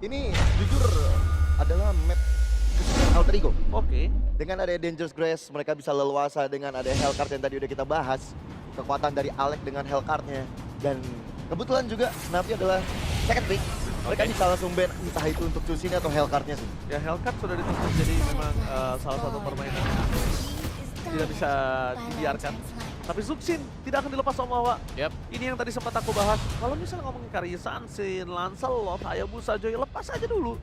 Ini jujur adalah map kesukaan Alter Ego. Oke. Dengan ada Dangerous Grace, mereka bisa leluasa dengan ada Hellcard yang tadi udah kita bahas. Kekuatan dari Alec dengan Hellcard-nya. Dan kebetulan juga Navi adalah second pick. Mereka bisa langsung ban entah itu untuk Chusini atau Hellcard-nya sih. Ya Hellcat sudah ditutup jadi memang salah satu permainan yang tidak bisa dibiarkan. Tapi Zuxin tidak akan dilepas Om Wawa. Ini yang tadi sempat aku bahas. Kalau misalnya ngomongin Karya Sansin, Lancelot, Hayabusa, Joy, lepas aja dulu.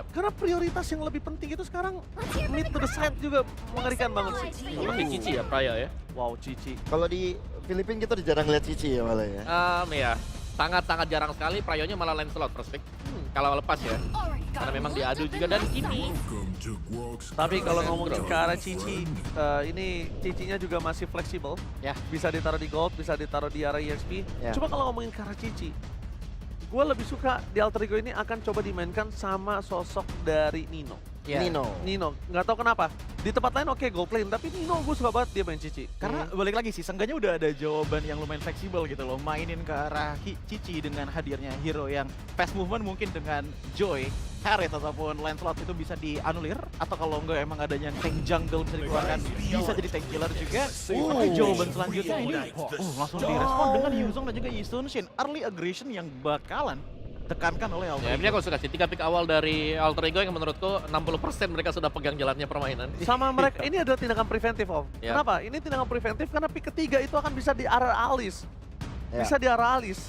Karena prioritas yang lebih penting itu sekarang mid to the side juga mengerikan banget sih. Lebih Cici ya, Praya ya. Wow, Cici. Kalau di Filipina kita udah jarang lihat Cici ya malah ya. Ya, sangat-sangat jarang sekali Prayonya malah Lancelot first pick. Kalau lepas ya. Karena memang diadu juga dan ini. Tapi kalau ngomongin ke arah Cici, ini Cicinya juga masih fleksibel. Ya. Bisa ditaruh di gold, bisa ditaruh di arah EXP. Cuma kalau ngomongin ke arah Cici, gue lebih suka di Alter Ego ini akan coba dimainkan sama sosok dari Nino. Nino, nggak tahu kenapa. Di tempat lain oke gold lane, tapi Nino gue suka banget dia main Cici. Karena balik lagi sih, seenggaknya udah ada jawaban yang lumayan fleksibel gitu loh. Mainin ke arah Cici dengan hadirnya hero yang fast movement mungkin dengan Joy, Harriet ataupun Lancelot itu bisa dianulir. Atau kalau enggak emang adanya tank jungle bisa dikeluarkan, bisa jadi tank killer juga. Tapi jawaban selanjutnya ini langsung direspon dengan Yuzong dan juga Yi Sun-shin. Early aggression yang bakalan tekankan oleh Alter Ya, Ego. ini aku suka sih. 3 pick awal dari Alter Ego yang menurutku 60% mereka sudah pegang jalannya permainan. Sama mereka, ini adalah tindakan preventif Om. Ya. Kenapa? Ini tindakan preventif karena pick ketiga itu akan bisa di arah Alice. Bisa di arah Alice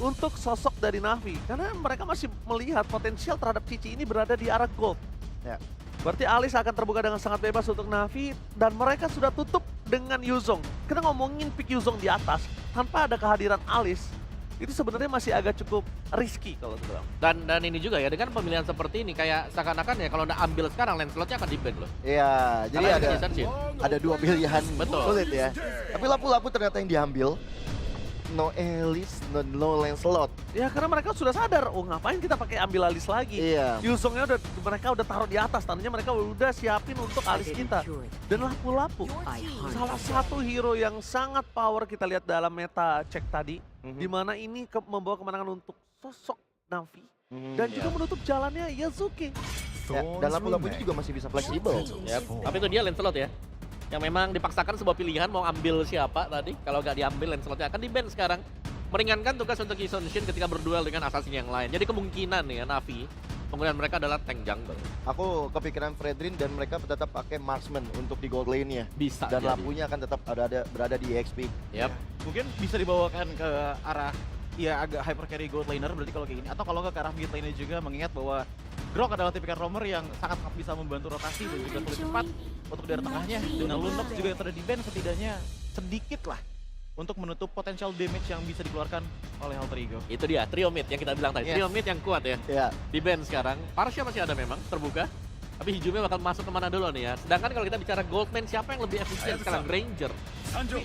untuk sosok dari Navi. Karena mereka masih melihat potensial terhadap Cici ini berada di arah gold. Berarti Alice akan terbuka dengan sangat bebas untuk Navi dan mereka sudah tutup dengan Yuzong. Kita ngomongin pick Yuzong di atas tanpa ada kehadiran Alice. Itu sebenarnya masih agak cukup risky kalau gitu. Dan ini juga ya, dengan pemilihan seperti ini kayak seakan-akan ya kalau udah ambil sekarang Lancelotnya akan di-ban loh. Iya, jadi Karena ada dua pilihan Betul. sulit ya. Tapi lapu-lapu ternyata yang diambil. No Alice, no Lancelot. Ya karena mereka sudah sadar, oh ngapain kita pakai ambil Alice lagi. Iya. Yuzongnya mereka udah taruh di atas, tandanya mereka udah siapin untuk Alice kita. Dan lapu-lapu, salah satu hero yang sangat power kita lihat dalam meta cek tadi. Di mana ini membawa kemenangan untuk sosok Navi. Dan juga menutup jalannya Yazuki. Ya, dan lapu-lapunya juga masih bisa fleksibel. Tapi itu dia Lancelot ya. Yang memang dipaksakan sebuah pilihan mau ambil siapa tadi. Kalau nggak diambil Lancelotnya akan di-ban sekarang. Meringankan tugas untuk Yi Sun-shin ketika berduel dengan assassin yang lain. Jadi kemungkinan ya Navi, penggunaan mereka adalah tank jungle. Aku kepikiran Fredrin dan mereka tetap pakai marksman untuk di gold lane-nya. Bisa Dan jadi. lapunya akan tetap berada di EXP. Mungkin bisa dibawakan ke arah ya agak hyper carry gold laner berarti kalau kayak gini. Atau kalau nggak ke arah mid lane juga mengingat bahwa Grok adalah tipikal roamer yang sangat bisa membantu rotasi dan juga sulit cepat untuk daerah tengahnya. Dengan Lunox juga yang sudah di-ban setidaknya sedikit lah untuk menutup potensial damage yang bisa dikeluarkan oleh Alter Ego. Itu dia, trio mid yang kita bilang tadi. Trio mid yang kuat ya. Di-ban sekarang. Parsha masih ada memang, terbuka. Tapi Hijumi bakal masuk kemana dulu nih ya. Sedangkan kalau kita bicara Goldman, siapa yang lebih efisien sekarang? Ranger.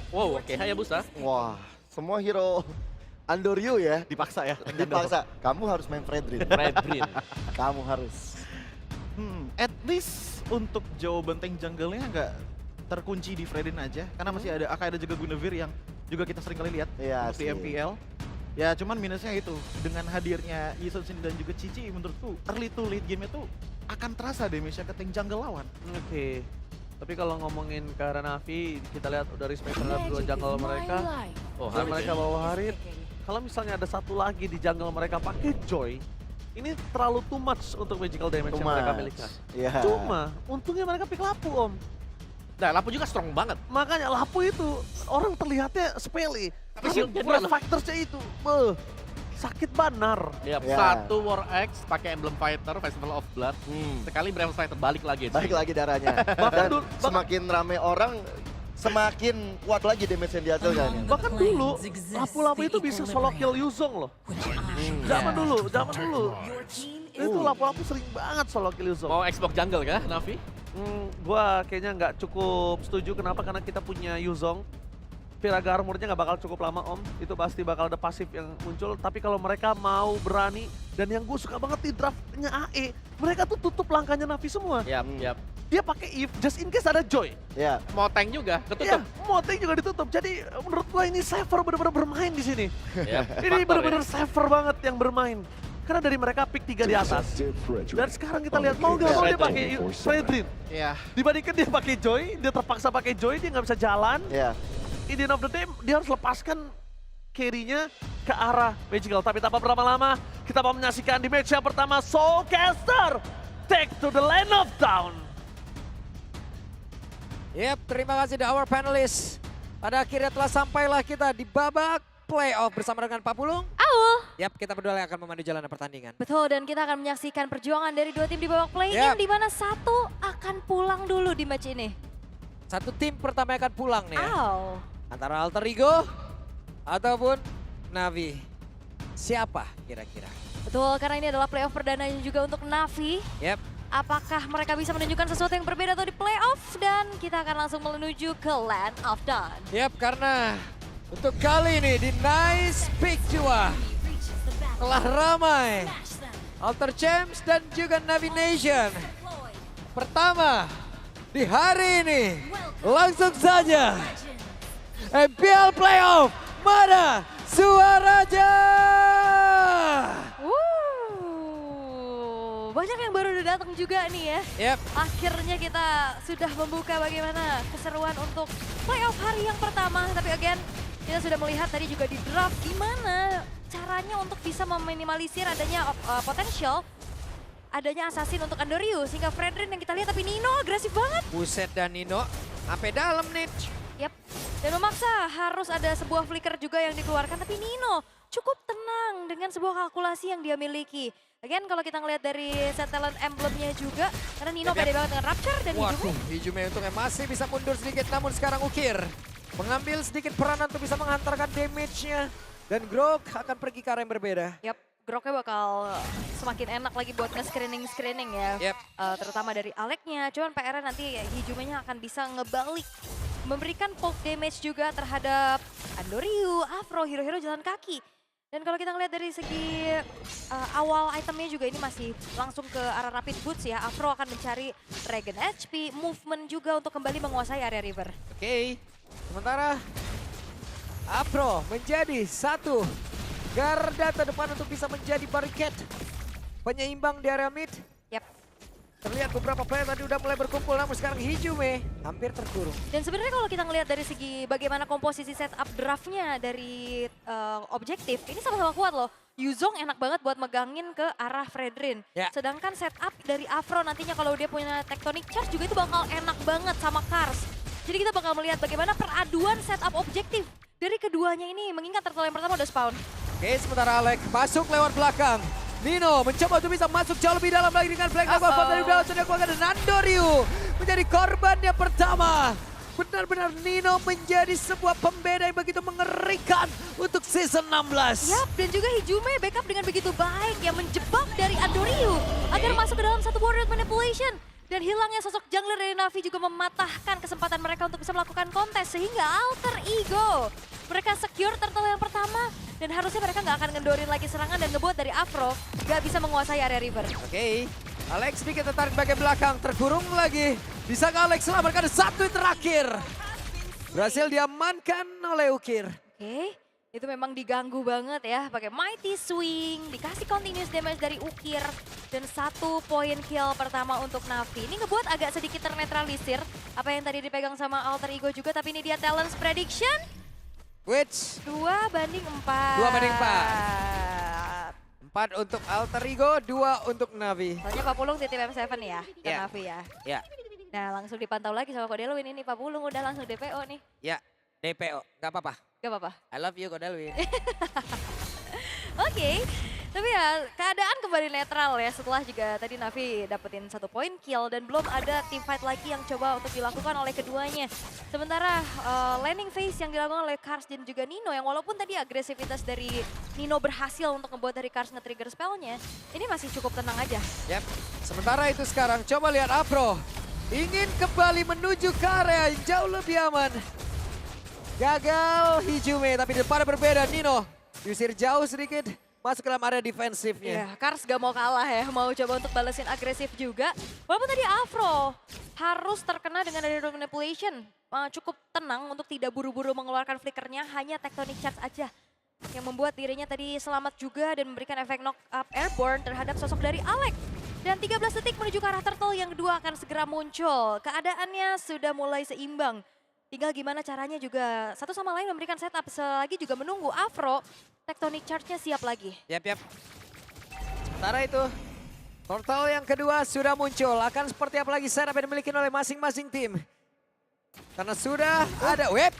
Wow, oke. Hayabusa. Wah, semua hero Andoryu ya. Dipaksa ya. Dipaksa. Kamu harus main Fredrin. Fredrin. Kamu harus. At least untuk jawaban tank jungle-nya nggak terkunci di Fredrin aja. Karena masih ada juga Guinevere yang juga kita sering kali lihat Iya di sih. MPL. Ya cuman minusnya itu, dengan hadirnya Yi Sun-shin dan juga Cici menurutku early to late game itu akan terasa damage-nya ke tank jungle lawan. Oke. Tapi kalau ngomongin ke arah Navi, kita lihat udah respect terhadap dua jungle mereka. Oh, Dan Harit mereka ya. bawa Harit. Kalau misalnya ada satu lagi di jungle mereka pakai Joy, ini terlalu too much untuk magical damage yang mereka miliki. Iya. Cuma, untungnya mereka pick Lapu Om. Nah, Lapu juga strong banget. Makanya Lapu itu orang terlihatnya sepele. Tapi Tapi shieldnya Fresh dia Factors-nya itu, sakit banar. Yap, Ya. satu War X pakai Emblem Fighter, Festival of Blood. Sekali Brave Fighter balik lagi. Balik lagi darahnya. Dan semakin rame orang, semakin kuat lagi damage yang dihasilkan. Bahkan dulu, Lapu-Lapu itu bisa solo kill Yuzong loh. Zaman dulu. Itu Lapu-Lapu sering banget solo kill Yuzong. Mau Xbox Jungle kah, Navi? Gua kayaknya nggak cukup setuju. Kenapa? Karena kita punya Yuzong. Viraga armornya nggak bakal cukup lama Om. Itu pasti bakal ada pasif yang muncul. Tapi kalau mereka mau berani, dan yang gue suka banget di draftnya AE, mereka tuh tutup langkahnya Navi semua. Yap. Dia pakai Eve, just in case ada Joy. Ya. Mau tank juga, Iya, ketutup. Moting juga ditutup. Jadi menurut gua ini Saver bener-bener bermain di sini. Yap, Ini faktor bener-bener ya. Saver banget yang bermain. Karena dari mereka pick 3 di atas. Dan sekarang kita lihat mau nggak mau dia pakai Fredrin. Ya, Dibandingkan dia pakai Joy, dia terpaksa pakai Joy, dia nggak bisa jalan. Ya. In the end of the day, dia harus lepaskan carry-nya ke arah Magical. Tapi tanpa berlama-lama, kita mau menyaksikan di match yang pertama, Soulcaster take to the land of down. Yep, terima kasih the our panelists. Pada akhirnya telah sampailah kita di babak playoff bersama dengan Pak Pulung. Aul. Yap, kita berdua yang akan memandu jalanan pertandingan. Betul, dan kita akan menyaksikan perjuangan dari dua tim di babak play-in Yap. di mana satu akan pulang dulu di match ini. Satu tim pertama yang akan pulang nih ya. Aul. Antara Alter Ego ataupun Navi. Siapa kira-kira? Betul, karena ini adalah playoff perdananya juga untuk Navi. Yap, Apakah mereka bisa menunjukkan sesuatu yang berbeda atau di playoff? Dan kita akan langsung menuju ke Land of Dawn. yap, karena untuk kali ini di Nice Pick 2 telah ramai Alter Champs dan juga Navi Nation. Pertama di hari ini langsung saja MPL Playoff mana Suaraja. Banyak yang baru udah datang juga nih ya. Yap, Akhirnya kita sudah membuka bagaimana keseruan untuk playoff hari yang pertama. Tapi again, kita sudah melihat tadi juga di draft gimana caranya untuk bisa meminimalisir adanya potensial adanya assassin untuk Andoriu. Sehingga Fredrin yang kita lihat, tapi Nino agresif banget. Buset dan Nino sampai dalam nih. Yap, dan memaksa harus ada sebuah flicker juga yang dikeluarkan. Tapi Nino cukup tenang dengan sebuah kalkulasi yang dia miliki. Again, kalau kita ngelihat dari set talent emblemnya juga, karena Nino pede banget dengan Rapture dan Waduh, Hijume. Hijume untungnya masih bisa mundur sedikit, namun sekarang Ukir mengambil sedikit peranan untuk bisa menghantarkan damage-nya. Dan Grok akan pergi ke arah yang berbeda. Yap, Groknya bakal semakin enak lagi buat nge-screening ya. Yap. Terutama dari Alec-nya, cuman PR nanti Hijumenya akan bisa ngebalik. Memberikan poke damage juga terhadap Andoriu, Afro, hero-hero jalan kaki. Dan kalau kita ngeliat dari segi awal itemnya juga ini masih langsung ke arah Rapid Boots ya. Afro akan mencari Regen HP, movement juga untuk kembali menguasai area river. Oke, sementara Afro menjadi satu garda terdepan untuk bisa menjadi barricade penyeimbang di area mid. Yap. Terlihat beberapa player tadi udah mulai berkumpul, namun sekarang Hijume hampir terkurung. Dan sebenarnya kalau kita ngelihat dari segi bagaimana komposisi setup draftnya dari objektif, ini sama-sama kuat loh. Yuzong enak banget buat megangin ke arah Fredrin. Ya. Sedangkan setup dari Afro nantinya kalau dia punya Tectonic Charge juga itu bakal enak banget sama Kars. Jadi kita bakal melihat bagaimana peraduan setup objektif dari keduanya ini, mengingat turtle yang pertama udah spawn. Oke, sementara Alec masuk lewat belakang. Nino mencoba untuk bisa masuk jauh lebih dalam lagi dengan flank double from dari belakang sudah keluarga dan Andoriu menjadi korbannya pertama. Benar-benar Nino menjadi sebuah pembeda yang begitu mengerikan untuk season 16. Yap, dan juga Hijume backup dengan begitu baik yang menjebak dari Andoriu agar masuk ke dalam satu warded manipulation. Dan hilangnya sosok jungler dari Navi juga mematahkan kesempatan mereka untuk bisa melakukan kontes sehingga Alter Ego. Mereka secure turtle yang pertama dan harusnya mereka nggak akan ngendorin lagi serangan dan ngebuat dari Afro nggak bisa menguasai area river. Oke, Alex sedikit tertarik bagian belakang, terkurung lagi. Bisa nggak Alex selamatkan satu yang terakhir? Berhasil diamankan oleh Ukir. Oke, itu memang diganggu banget ya pakai Mighty Swing, dikasih continuous damage dari Ukir dan 1 poin kill pertama untuk Navi. Ini ngebuat agak sedikit ternetralisir apa yang tadi dipegang sama Alter Ego juga, tapi ini dia Talents Prediction. Which 2-4. 2-4. 4 untuk Alter Ego, 2 untuk Navi. Soalnya Pak Pulung titip M7 ya, ke Ya. Navi ya. Ya, Nah langsung dipantau lagi sama Kodelwin ini, Pak Pulung udah langsung DPO nih. ya, DPO, nggak apa-apa. Gak apa-apa. I love you Kodelwin. Oke, tapi ya keadaan kembali netral ya setelah juga tadi Navi dapetin 1 poin kill dan belum ada team fight lagi yang coba untuk dilakukan oleh keduanya. Sementara landing phase yang dilakukan oleh Kars dan juga Nino yang walaupun tadi agresivitas dari Nino berhasil untuk membuat dari Kars nge-trigger spellnya, ini masih cukup tenang aja. Yap, sementara itu sekarang coba lihat Afro. Ingin kembali menuju ke area yang jauh lebih aman. Gagal Hijume, tapi di depan berbeda Nino. Diusir jauh sedikit, masuk ke dalam area defensifnya. Ya, Kars gak mau kalah ya, mau coba untuk balesin agresif juga. Walaupun tadi Afro harus terkena dengan dari manipulation. Cukup tenang untuk tidak buru-buru mengeluarkan flickernya, hanya Tectonic Charge aja. yang membuat dirinya tadi selamat juga dan memberikan efek knock up airborne terhadap sosok dari Alek. Dan 13 detik menuju ke arah turtle yang kedua akan segera muncul. Keadaannya sudah mulai seimbang. Tinggal gimana caranya juga satu sama lain memberikan setup. Selagi juga menunggu Afro, tectonic charge-nya siap lagi. Yap. Sementara itu, turtle yang kedua sudah muncul. Akan seperti apa lagi setup yang dimiliki oleh masing-masing tim. Karena sudah ada web.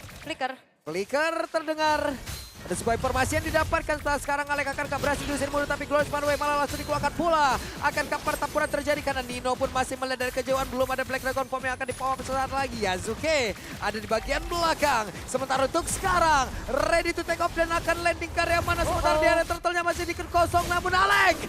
Flicker terdengar. Ada sebuah informasi yang didapatkan setelah sekarang Alek akan berhasil diusir mundur, tapi Glorious Manway malah langsung dikeluarkan pula. Akankah pertempuran terjadi karena Nino pun masih melihat dari kejauhan, belum ada Black Dragon Form yang akan dipower sesaat lagi. Yasuke ada di bagian belakang. Sementara untuk sekarang ready to take off dan akan landing ke area mana, sementara di area turtle-nya masih dikit kosong, namun Alek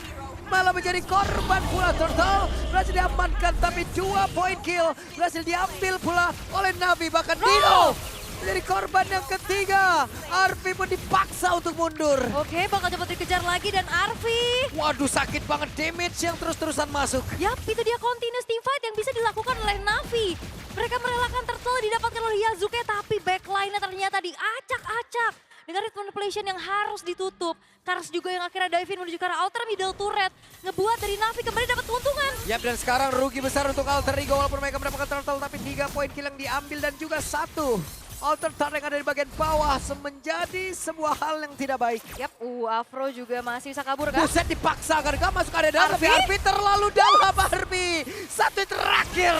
malah menjadi korban pula. Turtle berhasil diamankan, tapi 2 point kill berhasil diambil pula oleh Navi, bahkan Nino menjadi korban yang ketiga. Arfi pun dipaksa untuk mundur. Oke, bakal coba dikejar lagi dan Arfi. Waduh, sakit banget damage yang terus-terusan masuk. Yap, itu dia continuous team fight yang bisa dilakukan oleh Navi. Mereka merelakan turtle didapatkan oleh Yasuke, tapi backline-nya ternyata diacak-acak. Dengan rhythm manipulation yang harus ditutup. Kars juga yang akhirnya dive in menuju ke arah outer middle turret. Ngebuat dari Navi kembali dapat keuntungan. Yap, dan sekarang rugi besar untuk Alter Ego walaupun mereka mendapatkan turtle, tapi 3 poin kill yang diambil dan juga 1 Alter Turret yang ada di bagian bawah menjadi sebuah hal yang tidak baik. Yap, Afro juga masih bisa kabur kan? Buset, dipaksa kan gak masuk area dalam, tapi Arfi terlalu dalam. Arfi, satu terakhir.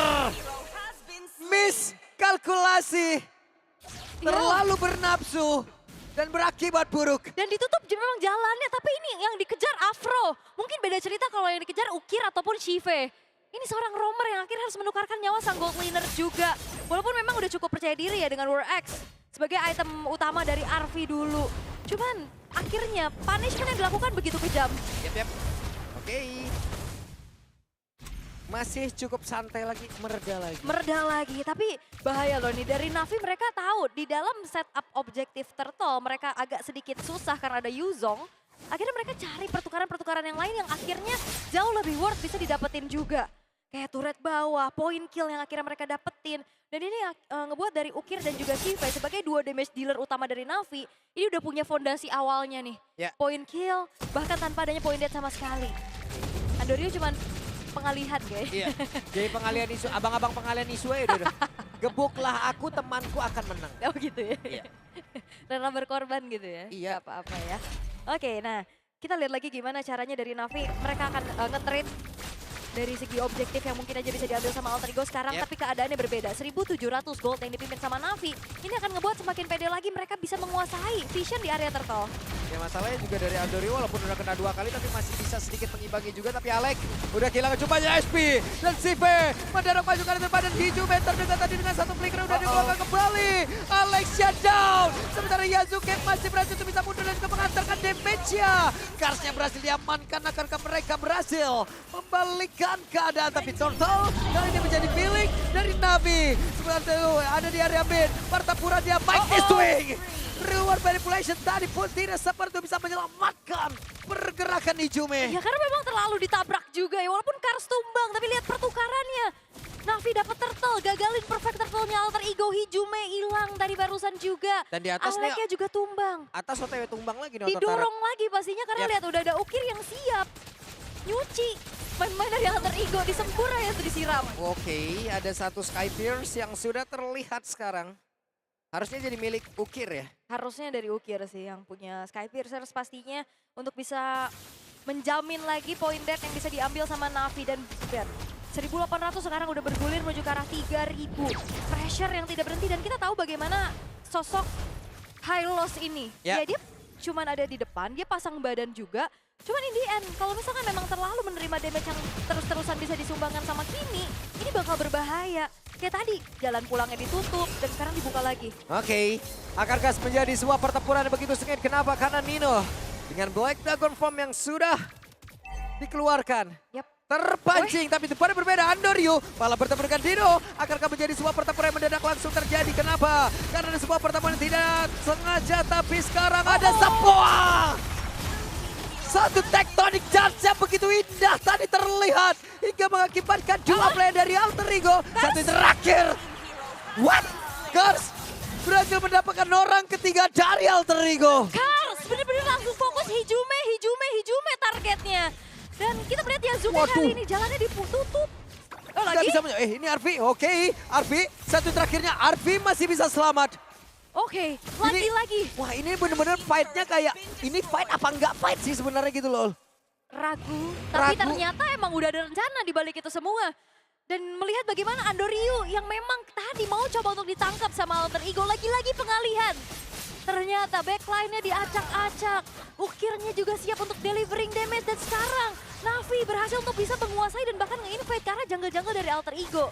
Miss kalkulasi. Terlalu bernafsu dan berakibat buruk. Dan ditutup memang jalannya, tapi ini yang dikejar Afro. Mungkin beda cerita kalau yang dikejar Ukir ataupun Shive. Ini seorang roamer yang akhirnya harus menukarkan nyawa sang gold laner juga. Walaupun memang udah cukup percaya diri ya dengan War X sebagai item utama dari Arfi dulu. Cuman akhirnya punishment yang dilakukan begitu kejam. Yap. Oke. Masih cukup santai lagi, mereda lagi. Tapi bahaya loh nih, dari Navi mereka tahu di dalam setup objektif turtle mereka agak sedikit susah karena ada Yuzong. Akhirnya mereka cari pertukaran-pertukaran yang lain yang akhirnya jauh lebih worth bisa didapetin juga. Kayak turret bawah, point kill yang akhirnya mereka dapetin. Dan ini ngebuat dari Ukir dan juga Shive sebagai 2 damage dealer utama dari Navi. Ini udah punya fondasi awalnya nih. Ya. Point kill, bahkan tanpa adanya point dead sama sekali. Andorio cuman pengalihan guys. Iya. Jadi pengalihan isu, abang-abang pengalihan isu aja udah. Gebuklah aku, temanku akan menang. Oh gitu ya? Iya. Rela berkorban gitu ya? Iya. Gak apa-apa ya. Oke, nah kita lihat lagi gimana caranya dari Navi. Mereka akan nge-trade dari segi objektif yang mungkin aja bisa diambil sama Alter Ego sekarang, tapi keadaannya berbeda. 1.700 gold yang dipimpin sama Navi. Ini akan ngebuat semakin pede lagi mereka bisa menguasai vision di area turtle. Ya masalahnya juga dari Andorio walaupun udah kena 2 kali tapi masih bisa sedikit mengimbangi juga. Tapi Alek udah kehilangan cupanya SP. Dan Shive mendarat maju ke arah depan dan Hiju meter dekat tadi dengan 1 flicker udah dikeluarkan kembali. Alek shutdown. Sementara Yasuke masih berhasil untuk bisa mundur dan juga mengantarkan damage-nya. Karsnya berhasil diamankan, akankah mereka berhasil membalikkan keadaan. Tapi Turtle kali ini menjadi milik dari Navi. Sementara itu ada di area mid. Pertempuran dia Mike Eastwing. Reward manipulation tadi pun tidak seperti bisa menyelamatkan pergerakan Ijume. Ya karena memang terlalu ditabrak juga ya, walaupun Kars tumbang, tapi lihat pertukarannya. Navi dapat turtle, gagalin perfect turtle-nya Alter Ego. Hijume hilang tadi barusan juga. Dan di atasnya Aleknya juga tumbang. Atas OTW tumbang lagi. Didorong lagi pastinya karena lihat udah ada Ukir yang siap. Nyuci main-main dari Alter Ego, disempurna ya disiram. Oke, ada 1 Skypierce yang sudah terlihat sekarang. Harusnya jadi milik Ukir ya? Harusnya dari Ukir sih yang punya Skypiercers pastinya untuk bisa menjamin lagi point dead yang bisa diambil sama Navi. Dan lihat 1.800 sekarang udah bergulir menuju ke arah 3.000. Pressure yang tidak berhenti dan kita tahu bagaimana sosok Hylos ini. Ya dia cuman ada di depan, dia pasang badan juga. Cuman in the end, kalau misalkan memang terlalu menerima damage yang terus-terusan bisa disumbangkan sama Kimi, ini bakal berbahaya. Kayak tadi, jalan pulangnya ditutup dan sekarang dibuka lagi. Oke, akankah menjadi sebuah pertempuran yang begitu sengit? Kenapa? Karena Nino dengan Black Dragon Form yang sudah dikeluarkan. Terpancing, tapi depannya berbeda. Andorio malah bertemu dengan Dino. Akankah menjadi sebuah pertempuran yang mendadak langsung terjadi? Kenapa? Karena ada sebuah pertempuran yang tidak sengaja, tapi sekarang ada sebuah satu tectonic charge yang begitu indah tadi terlihat hingga mengakibatkan 2 player dari Alter Ego. Satu terakhir. What? Kars berhasil mendapatkan orang ketiga dari Alter Ego. Kars bener-bener langsung fokus Hijume targetnya. Dan kita melihat Yazuki kali ini jalannya ditutup. Oh Nggak lagi? bisa ini Arfi, oke. Arfi, satu terakhirnya Arfi masih bisa selamat. Oke, lagi-lagi. Wah ini bener-bener fight-nya kayak, ini fight apa enggak fight sih sebenarnya gitu loh. Ragu, tapi Ragu. ternyata emang udah ada rencana di balik itu semua. Dan melihat bagaimana Andoryu yang memang tadi mau coba untuk ditangkap sama Alter Ego, lagi-lagi pengalihan. Ternyata backline-nya diacak-acak, Ukirnya juga siap untuk delivering damage, dan sekarang Navi berhasil untuk bisa menguasai dan bahkan nge-invade ke arah jungle-jungle dari Alter Ego.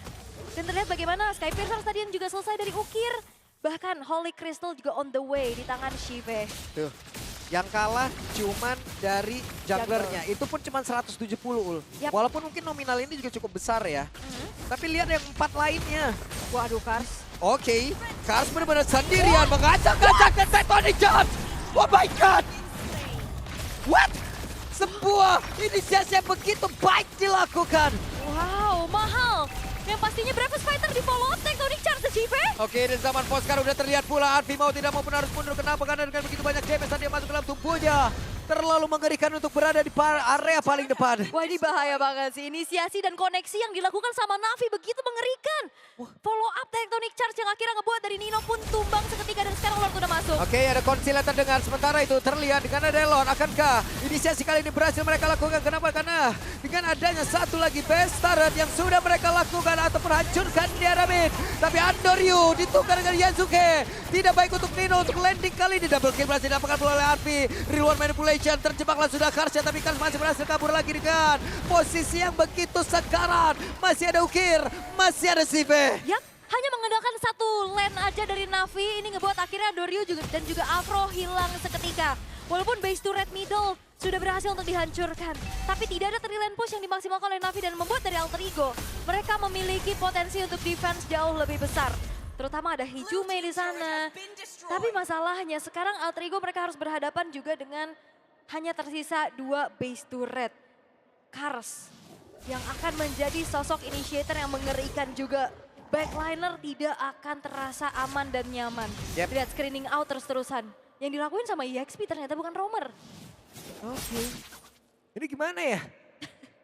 Dan terlihat bagaimana Sky Piercer tadi yang juga selesai dari Ukir, bahkan Holy Crystal juga on the way di tangan Shive. Tuh, yang kalah cuman dari junglernya. Itu pun cuman 170 Ul. Yap. Walaupun mungkin nominal ini juga cukup besar ya. Tapi lihat yang 4 lainnya. Waduh, Kars. Oke, Kars benar-benar sendirian mengacak-acak ke Tectonic Charge. Oh my god. What? Sebuah inisiasi yang begitu baik dilakukan. Wow, mahal. Yang pastinya Bravest Fighter di follow up Tectonic Charge Shive. Oke, dan zaman Poskar udah terlihat pula Arfi mau tidak mau pun harus mundur. Kenapa? Karena dengan begitu banyak damage saat dia masuk ke dalam tubuhnya. Terlalu mengerikan untuk berada di area paling depan. Wah, ini bahaya banget sih. Inisiasi dan koneksi yang dilakukan sama Navi begitu mengerikan. Follow up Tectonic Charge yang akhirnya ngebuat dari Nino pun tumbang seketika, dan sekarang Lord udah masuk. Oke, ada konsil yang terdengar. Sementara itu terlihat dengan ada Elon. Akankah inisiasi kali ini berhasil mereka lakukan? Kenapa? Karena dengan adanya satu lagi base turret yang sudah mereka lakukan ataupun hancurkan di arah mid. Tapi Andoryu ditukar dengan Yazuki. Tidak baik untuk Nino untuk landing kali ini. Double kill berhasil didapatkan oleh Arfi. Reward manipulation. Terjebaklah sudah Karsya, tapi Kars masih berhasil kabur lagi dengan posisi yang begitu sekarat. Masih ada Ukir, masih ada Sive. Yap, hanya mengandalkan satu lane aja dari Navi. Ini ngebuat akhirnya Doryu juga dan juga Afro hilang seketika. Walaupun base turret middle sudah berhasil untuk dihancurkan, tapi tidak ada 3 lane push yang dimaksimalkan oleh Navi dan membuat dari Alter Ego mereka memiliki potensi untuk defense jauh lebih besar. Terutama ada Hijume di sana. Tapi masalahnya sekarang Alter Ego mereka harus berhadapan juga dengan hanya tersisa 2 base turret. Kars yang akan menjadi sosok initiator yang mengerikan juga. Backliner tidak akan terasa aman dan nyaman. Yep. Lihat screening out terus-terusan. Yang dilakuin sama EXP ternyata bukan roamer. Oke. Ini gimana ya?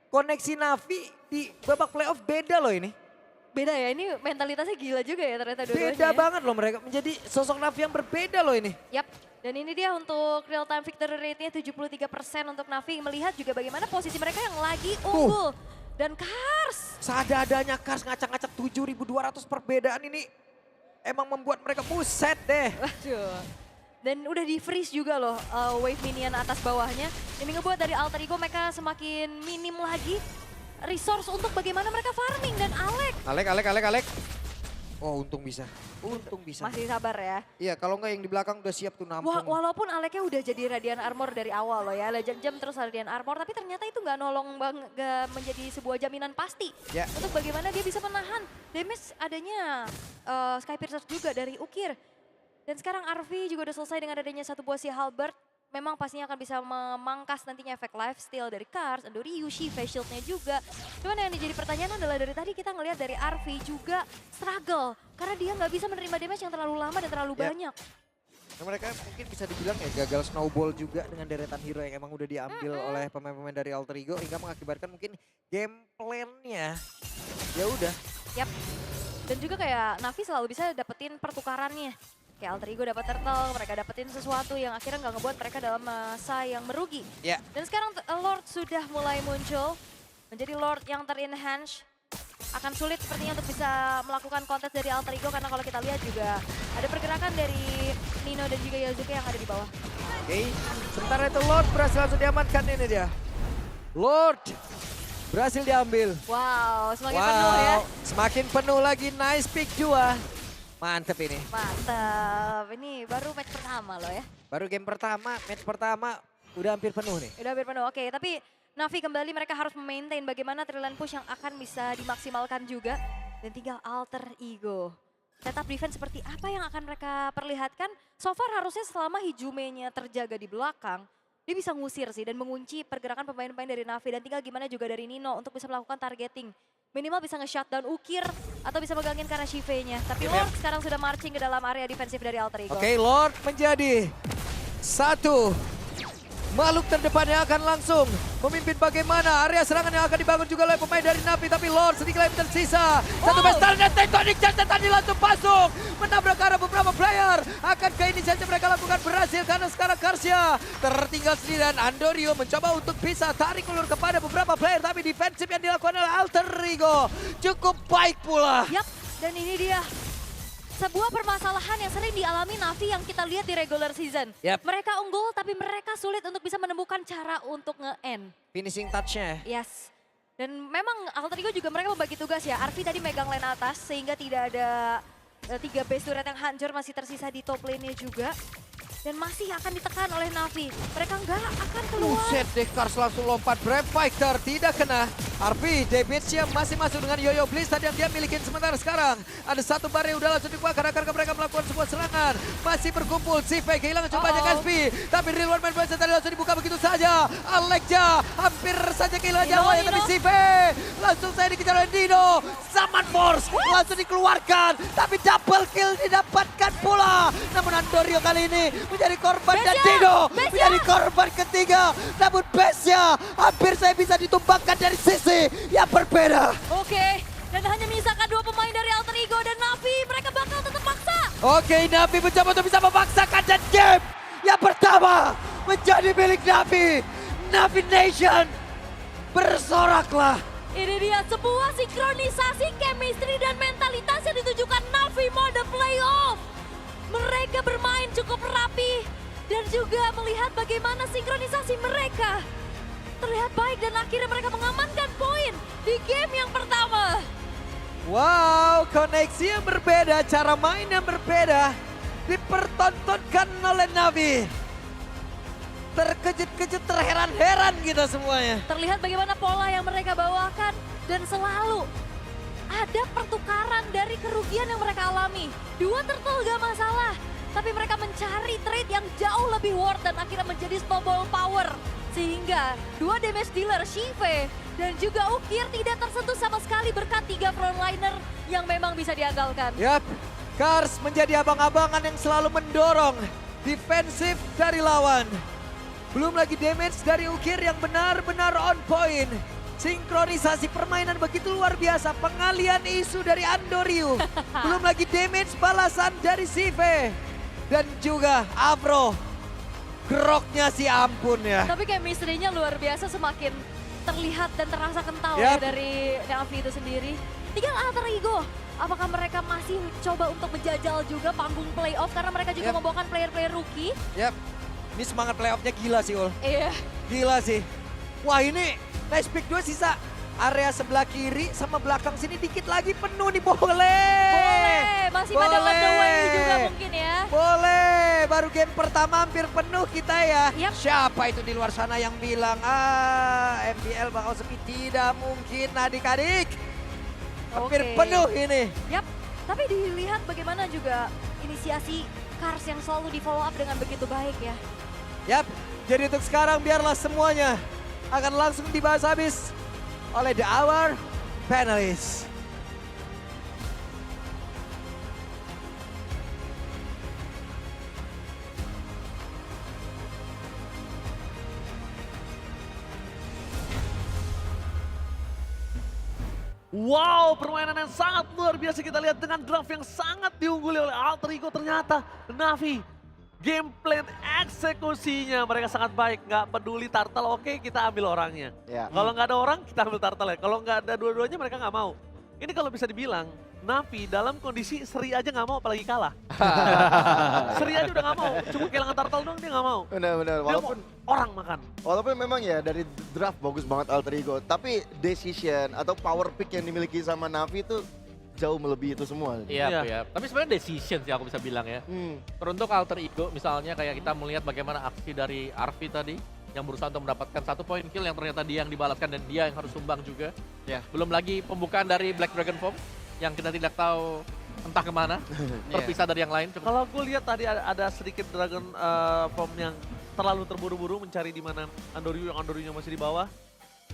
Koneksi Navi di babak playoff beda loh ini. Beda ya, ini mentalitasnya gila juga ya ternyata dua-duanya. Beda ya. banget loh mereka. Menjadi sosok Navi yang berbeda loh ini. Yap, dan ini dia untuk real time victory rate-nya 73% untuk Navi. Melihat juga bagaimana posisi mereka yang lagi unggul. Dan Kars. Seadanya Kars ngacak-ngacak 7.200 perbedaan ini. Emang membuat mereka buset deh. Waduh. Dan udah di freeze juga loh wave minion atas bawahnya. Ini ngebuat dari Alter Ego mereka semakin minim lagi resource untuk bagaimana mereka farming. Dan Alek. Oh untung bisa. Untung bisa. masih sabar ya. Iya kalau nggak yang di belakang udah siap tuh nampung. Walaupun Aleknya udah jadi Radiant Armor dari awal loh ya. Legend Gem terus Radiant Armor. Tapi ternyata itu nggak nolong banget, nggak menjadi sebuah jaminan pasti. Ya. Untuk bagaimana dia bisa menahan damage adanya Sky Piercer juga dari Ukir. Dan sekarang Arfi juga udah selesai dengan adanya satu buah si Halberd. Memang pastinya akan bisa memangkas nantinya efek lifesteal dari Kars, Andoryu, face shieldnya juga. Cuman yang jadi pertanyaan adalah dari tadi kita ngelihat dari Arfi juga struggle. Karena dia nggak bisa menerima damage yang terlalu lama dan terlalu banyak. Nah, mereka mungkin bisa dibilang ya gagal snowball juga dengan deretan hero yang emang udah diambil oleh pemain-pemain dari Alter Ego. Hingga mengakibatkan mungkin game plan-nya ya udah. Yap. Dan juga kayak Navi selalu bisa dapetin pertukarannya. Kayak Alter Ego dapat turtle, mereka dapetin sesuatu yang akhirnya nggak ngebuat mereka dalam masa yang merugi. Ya. Dan sekarang Lord sudah mulai muncul, menjadi Lord yang ter-enhance. Akan sulit sepertinya untuk bisa melakukan kontes dari Alter Ego karena kalau kita lihat juga ada pergerakan dari Nino dan juga Yazuki yang ada di bawah. Oke, sementara itu Lord berhasil langsung diamankan ini dia. Lord berhasil diambil. Wow, semakin penuh ya. Semakin penuh lagi, nice pick juga. Mantep ini. Mantap, ini baru match pertama loh ya. Baru game pertama, match pertama udah hampir penuh nih. Udah hampir penuh, oke. Tapi Navi kembali mereka harus memaintain bagaimana trilan push yang akan bisa dimaksimalkan juga. Dan tinggal Alter Ego. Setup defense seperti apa yang akan mereka perlihatkan? So far harusnya selama Hijume-nya terjaga di belakang, dia bisa ngusir sih dan mengunci pergerakan pemain-pemain dari Navi. Dan tinggal gimana juga dari Nino untuk bisa melakukan targeting. Minimal bisa nge-shutdown Ukir atau bisa megangin karena Shive-nya. Tapi Lord sekarang sudah marching ke dalam area defensif dari Alter Ego. Oke, Lord menjadi satu Makhluk terdepannya akan langsung memimpin bagaimana area serangan yang akan dibangun juga oleh pemain dari Navi. Tapi Lord sedikit lagi tersisa. Satu besar dan Tectonic Charge tadi langsung masuk. Menabrak arah beberapa player. Akankah ini saja mereka lakukan berhasil karena sekarang Karsia tertinggal sendiri dan Andorio mencoba untuk bisa tarik ulur kepada beberapa player. Tapi defensif yang dilakukan oleh Alter Ego cukup baik pula. Yap, dan ini dia. Sebuah permasalahan yang sering dialami Navi yang kita lihat di regular season. Yap. Mereka unggul tapi mereka sulit untuk bisa menemukan cara untuk nge-end. Finishing touch-nya. Yes. Dan memang Alter Ego juga mereka membagi tugas ya. Arfi tadi megang lane atas sehingga tidak ada 3 base turret yang hancur, masih tersisa di top lane-nya juga. Dan masih akan ditekan oleh Navi. Mereka nggak akan keluar. Buset deh, Kars langsung lompat. Brave Fighter tidak kena. Arfi, damage-nya masih masuk dengan Yoyo Blitz tadi yang dia milikin sementara sekarang. Ada satu bar yang udah langsung dikeluarkan karena mereka melakukan sebuah serangan. Masih berkumpul, Sive kehilangan cukup banyak SP. Tapi Real One Man Blast tadi langsung dibuka begitu saja. Alekja hampir saja kehilangan nyawanya. Tapi Sive langsung saya dikejar oleh Dino. Summon Force langsung dikeluarkan. Tapi double kill didapatkan pula. Namun Andorio kali ini menjadi korban dan Dino menjadi korban ketiga. Namun base-nya hampir saya bisa ditumbangkan dari sisi yang berbeda. Oke, dan hanya menyisakan 2 pemain dari Alter Ego dan Navi. Mereka bakal tetap maksa. Oke, Navi mencoba untuk bisa memaksakan dan game yang pertama menjadi milik Navi. Navi Nation bersoraklah. Ini dia sebuah sinkronisasi chemistry dan mentalitas yang ditujukan Navi mode playoff. Mereka bermain cukup rapi dan juga melihat bagaimana sinkronisasi mereka terlihat baik dan akhirnya mereka mengamankan poin di game yang pertama. Wow, koneksi yang berbeda, cara main yang berbeda dipertontonkan oleh Navi. Terkejut-kejut, terheran-heran kita semuanya. Terlihat bagaimana pola yang mereka bawakan dan selalu ada pertukaran dari kerugian yang mereka alami. 2 turtle gak masalah, tapi mereka mencari trade yang jauh lebih worth dan akhirnya menjadi snowball power. Sehingga 2 damage dealer, Shive dan juga Ukir tidak tersentuh sama sekali berkat 3 frontliner yang memang bisa diandalkan. Yap, Kars menjadi abang-abangan yang selalu mendorong defensif dari lawan. Belum lagi damage dari Ukir yang benar-benar on point. Sinkronisasi permainan begitu luar biasa. Pengalian isu dari Andorio. Belum lagi damage balasan dari Sive. Dan juga Afro. Groknya si ampun ya. Tapi chemistry-nya luar biasa, semakin terlihat dan terasa kental Yap. ya dari Navi itu sendiri. Tinggal Alter Ego, apakah mereka masih coba untuk menjajal juga panggung playoff karena mereka juga Yap. membawakan player-player rookie. Yap, ini semangat playoffnya gila sih Ul. Iya. Gila sih. Wah ini nice pick 2 sisa. Area sebelah kiri sama belakang sini dikit lagi penuh nih, boleh. Boleh, masih pada on the way juga mungkin ya. Boleh, baru game pertama hampir penuh kita ya. Yap. Siapa itu di luar sana yang bilang, MPL bakal sepi? Tidak mungkin adik-adik. Hampir Oke. penuh ini. Yap, tapi dilihat bagaimana juga inisiasi Kars yang selalu di follow up dengan begitu baik ya. Yap, jadi untuk sekarang biarlah semuanya akan langsung dibahas habis oleh The Hour Panelists. Wow, permainan yang sangat luar biasa kita lihat dengan draft yang sangat diungguli oleh Alter Ego. Ternyata Navi, gameplay eksekusinya mereka sangat baik. Nggak peduli turtle, oke kita ambil orangnya. Ya. Kalau nggak ada orang, kita ambil turtle ya. Kalau nggak ada dua-duanya mereka nggak mau. Ini kalau bisa dibilang, Navi dalam kondisi seri aja nggak mau apalagi kalah. Seri aja udah nggak mau, cuma kehilangan turtle doang dia nggak mau. Benar-benar, Dia mau walaupun orang makan. walaupun memang ya dari draft bagus banget Alter Ego, tapi decision atau power pick yang dimiliki sama Navi itu jauh melebihi itu semua. Iya, Iya. iya. Tapi sebenarnya decision sih aku bisa bilang ya. Teruntuk Alter Ego misalnya kayak kita melihat bagaimana aksi dari Arfi tadi yang berusaha untuk mendapatkan 1 poin kill yang ternyata dia yang dibalaskan dan dia yang harus sumbang juga. Ya. Belum lagi pembukaan dari Black Dragon Form yang kita tidak tahu entah kemana, terpisah dari yang lain. Cukup Kalau aku lihat tadi ada sedikit Dragon Form yang terlalu terburu-buru mencari di mana Andorio, yang Andorionya masih di bawah.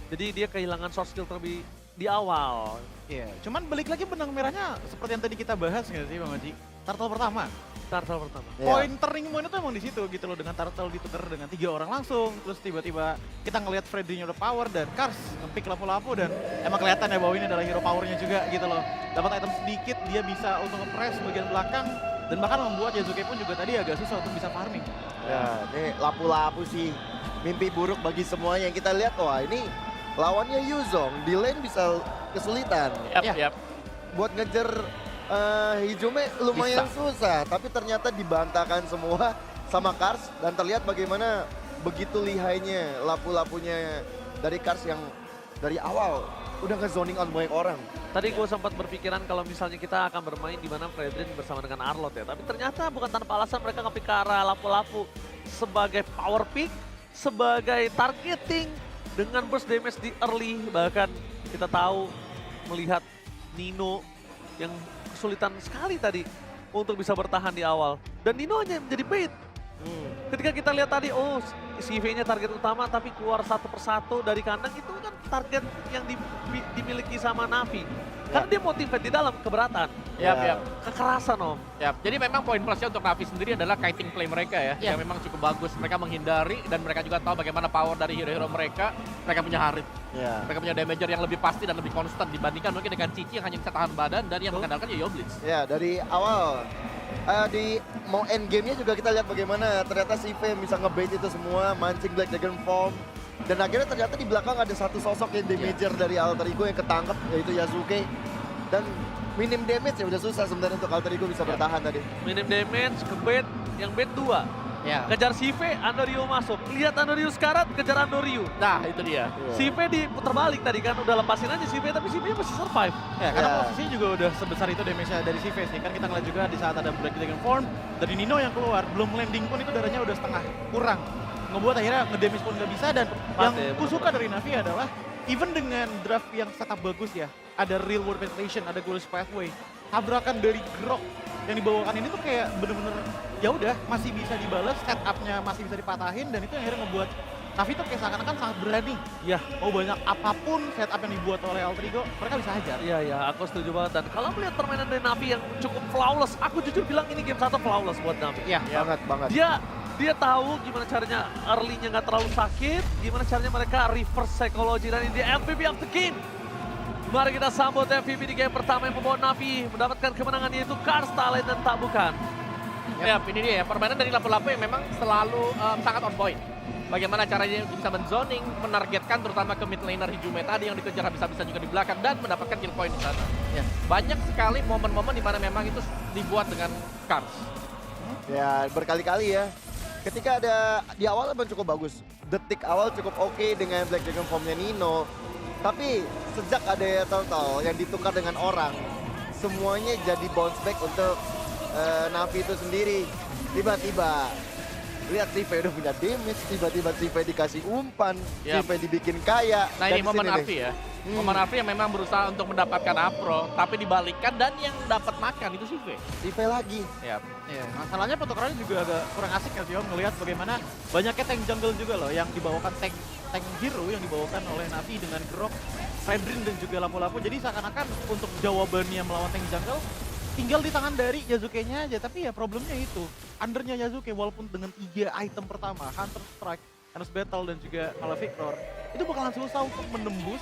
Jadi dia kehilangan short skill terlebih di awal. Iya, cuman balik lagi benang merahnya seperti yang tadi kita bahas nggak sih Bang Haji? Turtle pertama. Turtle pertama. Iya. Poin turning point itu emang di situ gitu loh, dengan Turtle ditukar dengan 3 orang langsung, terus tiba-tiba kita ngelihat Freddy-nya udah power dan Kars nge-pick lapu-lapu dan emang kelihatan ya bahwa ini adalah hero powernya juga gitu loh. Dapat item sedikit, dia bisa untuk nge-press bagian belakang dan bahkan membuat Yasuke pun juga tadi agak susah untuk bisa farming. Ya, ini lapu-lapu sih mimpi buruk bagi semuanya. Yang kita lihat, wah ini lawannya Yuzong di lane bisa kesulitan. Yap. Buat ngejar Hijume lumayan susah, tapi ternyata dibantahkan semua sama Kars dan terlihat bagaimana begitu lihainya lapu-lapunya dari Kars yang dari awal udah nge-zoning on banyak orang. Tadi gue sempat berpikiran kalau misalnya kita akan bermain di mana Fredrin bersama dengan Arlott ya. Tapi ternyata bukan tanpa alasan mereka nge-pick ke arah lapu-lapu sebagai power pick, sebagai targeting dengan burst damage di early. Bahkan kita tahu melihat Nino yang kesulitan sekali tadi untuk bisa bertahan di awal. Dan Nino hanya menjadi bait. Ketika kita lihat tadi, oh CV-nya target utama tapi keluar satu persatu dari kandang, itu kan target yang dimiliki sama Navi. Karena dia motivate di dalam, keberatan. Yap. Kekerasan Om. Yap. Jadi memang poin plusnya untuk Navi sendiri adalah kiting play mereka ya. Yang memang cukup bagus. Mereka menghindari dan mereka juga tahu bagaimana power dari hero-hero mereka. Mereka punya Harit. Ya. Mereka punya damager yang lebih pasti dan lebih konstan dibandingkan mungkin dengan Cici yang hanya bisa tahan badan dan yang mengandalkan Yo-Yo Blitz. Ya, dari awal di mau end game-nya juga kita lihat bagaimana ternyata si V bisa ngebait itu semua, mancing Black Dragon Form. Dan akhirnya ternyata di belakang ada satu sosok yang damager dari Alter Ego yang ketangkep, yaitu Yasuke. Dan minim damage ya udah susah sebenarnya untuk Alter Ego bisa bertahan tadi. Minim damage, ke bait, yang bait 2. Ya. Kejar CV, Andoryu masuk. Lihat Andoryu sekarat, kejar Andoryu. Nah, itu dia. CV diputar balik tadi kan, udah lepasin aja CV, tapi CV masih survive. Ya, karena Ya. posisinya juga udah sebesar itu damage-nya dari si Face nih. Kan kita ngeliat juga di saat ada Black Dragon Form, dari Nino yang keluar, belum landing pun itu darahnya udah setengah kurang. Ngebuat akhirnya ngedamage pun nggak bisa dan yang ku suka dari Navi adalah even dengan draft yang setup bagus ya, ada real world penetration, ada goal pathway, tabrakan dari Grok yang dibawakan ini tuh kayak bener-bener ya udah masih bisa dibalas, setupnya masih bisa dipatahin dan itu yang akhirnya ngebuat Navi tuh kayak seakan-akan sangat berani. Ya. Mau banyak apapun setup yang dibuat oleh Alter Ego, mereka bisa hajar. Iya, aku setuju banget. Dan kalau melihat permainan dari Navi yang cukup flawless, aku jujur bilang ini game 1 flawless buat Navi. Iya. Banget. Dia tahu gimana caranya early-nya nggak terlalu sakit, gimana caranya mereka reverse psychology, dan ini dia MVP of the game. Mari kita sambut MVP di game pertama yang membawa Navi mendapatkan kemenangan, yaitu Kars Talent dan tak bukan. Yap, ini dia ya. Permainan dari lapu-lapu yang memang selalu sangat on point. Bagaimana caranya bisa men-zoning, menargetkan terutama ke mid laner Hijume tadi yang dikejar habis-habisan juga di belakang dan mendapatkan kill point di sana. Ya. Banyak sekali momen-momen di mana memang itu dibuat dengan Kars. Ya, berkali-kali ya. Ketika ada di awal memang cukup bagus. Detik awal cukup oke dengan Black Dragon Form-nya Nino. Tapi sejak ada Turtle yang ditukar dengan orang, semuanya jadi bounce back untuk Navi itu sendiri. Tiba-tiba lihat CV udah punya damage, tiba-tiba CV dikasih umpan, Yap. CV dibikin kaya. Nah dan ini momen sini nih. Arfi ya. Momen Arfi yang memang berusaha untuk mendapatkan Afro, tapi dibalikkan dan yang dapat makan itu CV. CV lagi. Yap. Iya, masalahnya petukarannya juga agak kurang asik ya sih Om, ngelihat bagaimana banyaknya tank jungle juga loh yang dibawakan tank hero yang dibawakan oleh Navi dengan Grok, Fredrin dan juga lapu-lapu. Jadi seakan-akan untuk jawabannya melawan tank jungle tinggal di tangan dari Yasuke-nya aja, tapi ya problemnya itu undernya Yasuke walaupun dengan 3 item pertama, Hunter Strike, Hunter's Battle dan juga Malavictor, itu bakalan susah untuk menembus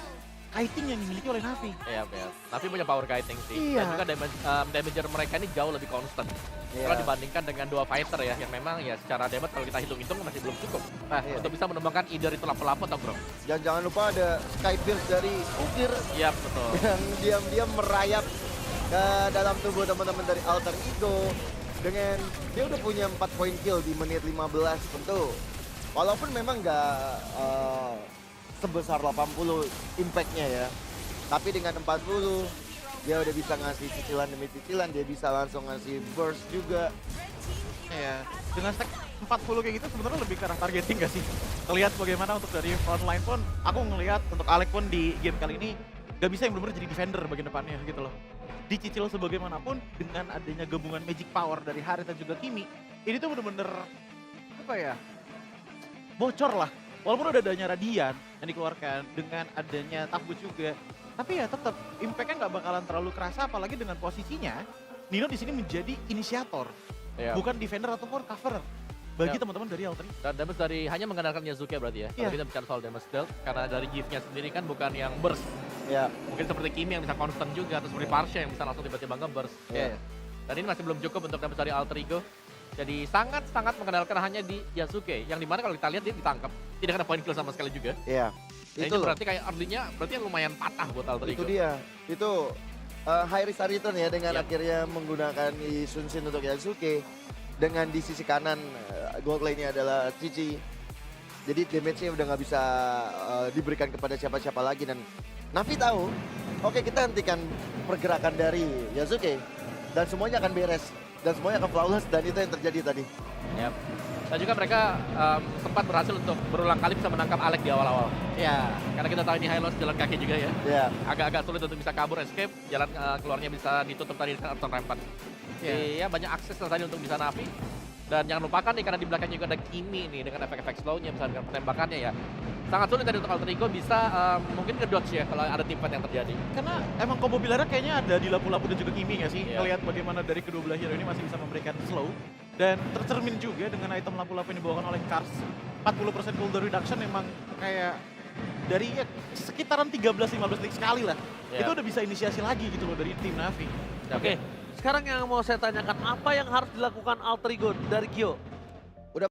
kiting yang dimiliki oleh Navi. Iya, Navi punya power kiting sih. Iya. Dan juga damager mereka ini jauh lebih konstan. Iya. Kalau dibandingkan dengan 2 fighter ya, yang memang ya secara damage kalau kita hitung-hitung masih belum cukup. Nah, Iya. untuk bisa menumbangkan either itu lapu-lapu atau Grok. Dan jangan lupa ada Sky Pierce dari Ukir Iya, betul. yang diam-diam merayap ke dalam tubuh teman-teman dari Alter Ego. Dengan dia udah punya 4 poin kill di menit 15 tentu. Walaupun memang nggak sebesar 80 impact-nya ya. Tapi dengan 40 dia udah bisa ngasih cicilan demi cicilan, dia bisa langsung ngasih burst juga. Iya, dengan stack 40 kayak gitu sebenarnya lebih ke arah targeting gak sih? Terlihat bagaimana untuk dari frontline pun, aku ngelihat untuk Alec pun di game kali ini gak bisa yang benar-benar jadi defender bagian depannya gitu loh. Dicicil sebagaimanapun dengan adanya gabungan magic power dari Harit dan juga Kimi, ini tuh bener-bener apa ya, bocor lah. Walaupun udah adanya Radian yang dikeluarkan dengan adanya Tabut juga, tapi ya tetap impactnya nggak bakalan terlalu kerasa, apalagi dengan posisinya Nino di sini menjadi inisiator. Iya. bukan defender ataupun cover bagi Ya. teman-teman dari Alter Ego. Dan damage dari hanya mengandalkan Yasuke berarti ya. Kalau Iya. kita bicara soal damage dealt, karena dari gift-nya sendiri kan bukan yang burst. Ya, Mungkin seperti Kimi yang bisa constant juga, atau seperti Parsha yang bisa langsung tiba-tiba nge-burst. ya. Dan ini masih belum cukup untuk damage dari Alter Ego. Jadi sangat-sangat mengandalkan hanya di Yasuke. Yang dimana kalau kita lihat dia ditangkap, tidak ada point kill sama sekali juga. Iya. Dan Itu itu loh. berarti kayak early-nya berarti yang lumayan patah buat Alter Itu Ego. dia. Itu high risk high return ya dengan Iya. akhirnya menggunakan Sun untuk Yasuke. Dengan di sisi kanan gold lane-nya adalah Cici. Jadi damage-nya udah nggak bisa diberikan kepada siapa-siapa lagi. Dan Navi tahu, oke kita hentikan pergerakan dari Yasuke. Dan semuanya akan beres. Dan semuanya akan flawless dan itu yang terjadi tadi. Yap. Dan juga mereka sempat berhasil untuk berulang kali bisa menangkap Alec di awal-awal. Ya, Karena kita tahu ini Hylos jalan kaki juga ya. Ya, Agak-agak sulit untuk bisa kabur, escape. Jalan keluarnya bisa ditutup tadi dengan Arton Rampant. Jadi ya banyak akses tadi untuk bisa Navi. Dan jangan lupakan nih karena di belakangnya juga ada Kimi nih dengan efek-efek slow-nya bisa dengan penembakannya ya. Sangat sulit tadi untuk Alter Ego bisa mungkin ke-dodge ya kalau ada tim fight yang terjadi. karena emang combo pilarnya kayaknya ada di Lapu-Lapu dan juga Kimi nggak sih? Iya. Ngelihat bagaimana dari kedua belah hero ini masih bisa memberikan slow. Dan tercermin juga dengan item Lapu-Lapu yang dibawakan oleh Cars. 40% cooldown reduction emang kayak dari ya, sekitaran 13-15 detik sekali lah. Iya. Itu udah bisa inisiasi lagi gitu loh dari tim Navi. Oke, sekarang yang mau saya tanyakan, apa yang harus dilakukan Alter Ego dari Gio